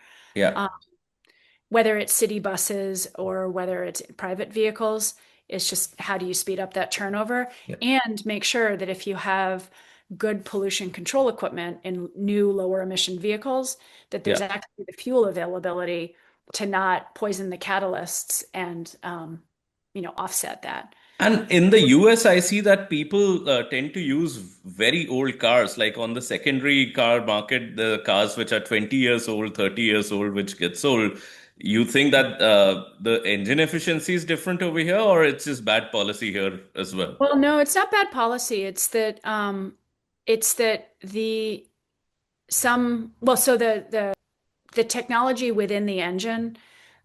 Whether it's city buses or whether it's private vehicles, it's just how do you speed up that turnover and make sure that if you have good pollution control equipment in new lower emission vehicles, that there's actually the fuel availability to not poison the catalysts and offset that. And in the US, I see that people tend to use very old cars, like on the secondary car market, the cars which are 20 years old, 30 years old, which get sold. You think that the engine efficiency is different over here, or it's just bad policy here as well? Well, no, it's not bad policy. It's that It's that the technology within the engine,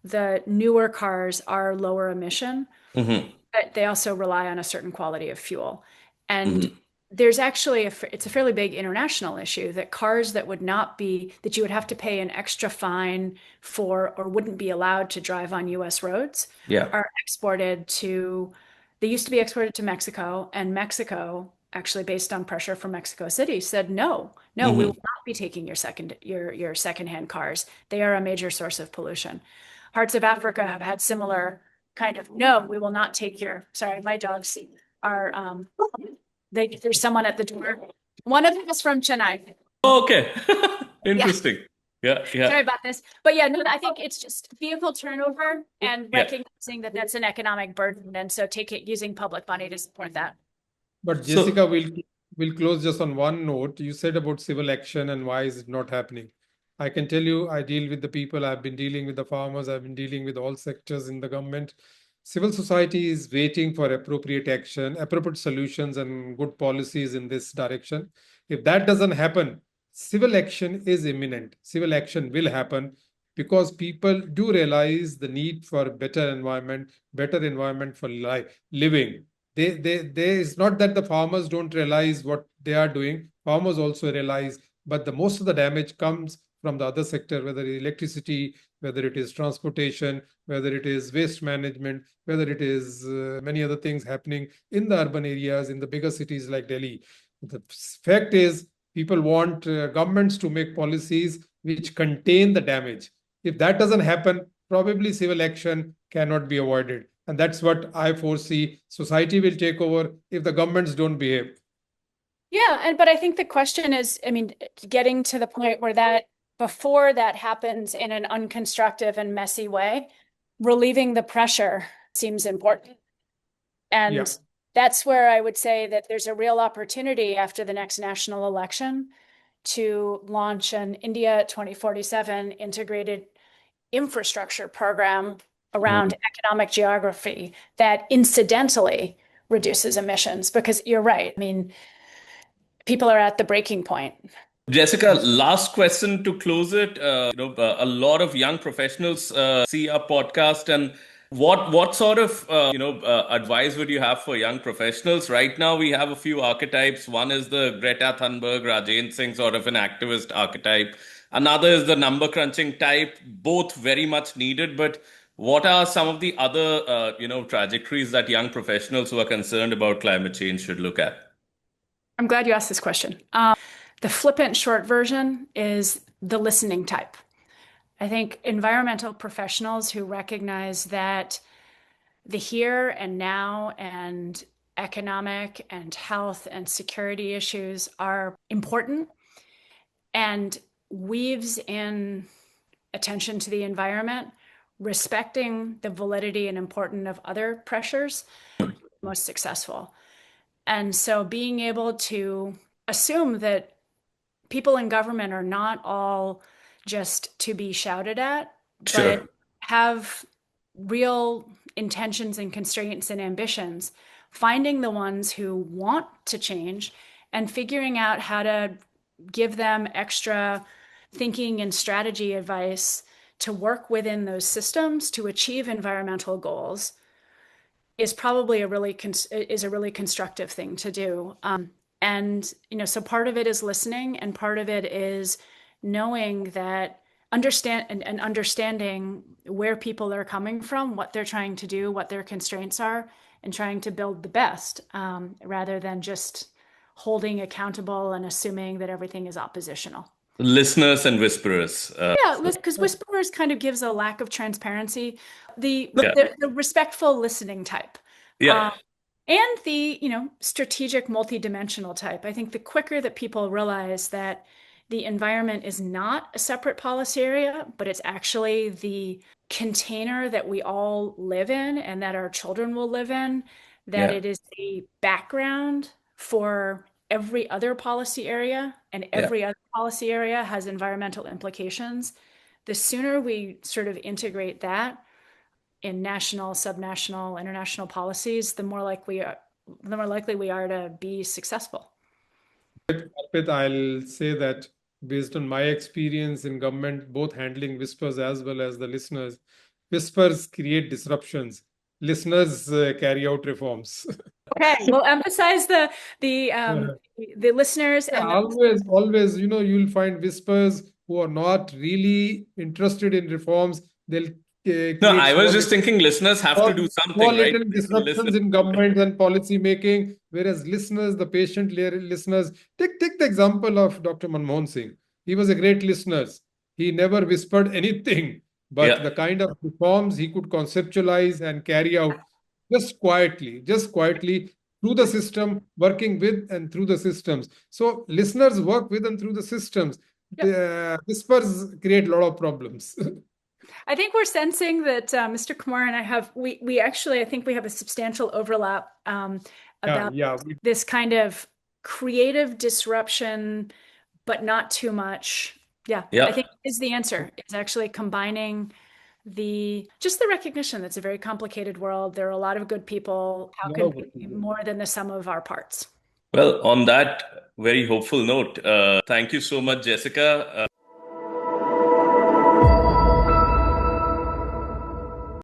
the newer cars are lower emission, but they also rely on a certain quality of fuel. And there's actually it's a fairly big international issue that cars that you would have to pay an extra fine for or wouldn't be allowed to drive on US roads Yeah. are they used to be exported to Mexico, and Mexico, actually based on pressure from Mexico City, said no, we will not be taking your secondhand cars. They are a major source of pollution. Parts of Africa have had similar kind of, no, we will not take sorry, my dogs are there's someone at the door. One of them is from Chennai. Oh, okay. Interesting. Yeah. Sorry about this. But yeah, no, I think it's just vehicle turnover and recognizing that that's an economic burden. And so using public money to support that. But Jessica, we'll close just on one note. You said about civil action and why is it not happening? I can tell you, I deal with the people. I've been dealing with the farmers. I've been dealing with all sectors in the government. Civil society is waiting for appropriate action, appropriate solutions, and good policies in this direction. If that doesn't happen, civil action is imminent. Civil action will happen because people do realize the need for better environment for living. It's not that the farmers don't realize what they are doing. Farmers also realize, but the most of the damage comes from the other sector, whether it is electricity, whether it is transportation, whether it is waste management, whether it is many other things happening in the urban areas, in the bigger cities like Delhi. The fact is, people want governments to make policies which contain the damage. If that doesn't happen, probably civil action cannot be avoided. And that's what I foresee. Society will take over if the governments don't behave. Yeah, but I think the question is, getting to the point where before that happens in an unconstructive and messy way, relieving the pressure seems important. And that's where I would say that there's a real opportunity after the next national election to launch an India 2047 integrated infrastructure program around economic geography that incidentally reduces emissions, because you're right. People are at the breaking point. Jessica, last question to close it. A lot of young professionals see our podcast, and what sort of advice would you have for young professionals? Right now, we have a few archetypes. One is the Greta Thunberg, Rajendra Singh sort of an activist archetype. Another is the number crunching type. Both very much needed, but what are some of the other trajectories that young professionals who are concerned about climate change should look at? I'm glad you asked this question. The flippant short version is the listening type. I think environmental professionals who recognize that the here and now and economic and health and security issues are important and weaves in attention to the environment, respecting the validity and importance of other pressures, most successful. And so being able to assume that people in government are not all just to be shouted at, but have real intentions and constraints and ambitions, finding the ones who want to change and figuring out how to give them extra thinking and strategy advice to work within those systems to achieve environmental goals is probably a really constructive thing to do. So part of it is listening, and part of it is knowing that understanding where people are coming from, what they're trying to do, what their constraints are, and trying to build the best, rather than just holding accountable and assuming that everything is oppositional. Listeners and whisperers. Because whisperers kind of gives a lack of transparency. The respectful listening type. And the, strategic multidimensional type. I think the quicker that people realize that the environment is not a separate policy area, but it's actually the container that we all live in and that our children will live in, that it is the background for every other policy area, and every other policy area has environmental implications. The sooner we sort of integrate that in national, subnational, international policies, the more likely we are to be successful. Arpit, I'll say that based on my experience in government, both handling whispers as well as the listeners, whispers create disruptions. Listeners carry out reforms. Okay, we'll emphasize the listeners Yeah, and always, you'll find whispers who are not really interested in reforms. They'll No, create I was just thinking listeners have to do small something, right? little Listen. disruptions in government and policy making, whereas listeners, the patient listeners, take the example of Dr. Manmohan Singh. He was a great listener. He never whispered anything, but Yeah. the kind of reforms he could conceptualize and carry out just quietly through the system, working with and through the systems. So listeners work with and through the systems. The whispers create a lot of problems. I think we're sensing that Mr. Kumar and I we actually, I think we have a substantial overlap about this kind of creative disruption, but not too much. Yeah. I think is the answer. It's actually combining the recognition that's a very complicated world. There are a lot of good people. How can we be more than the sum of our parts? Well, on that very hopeful note, thank you so much, Jessica.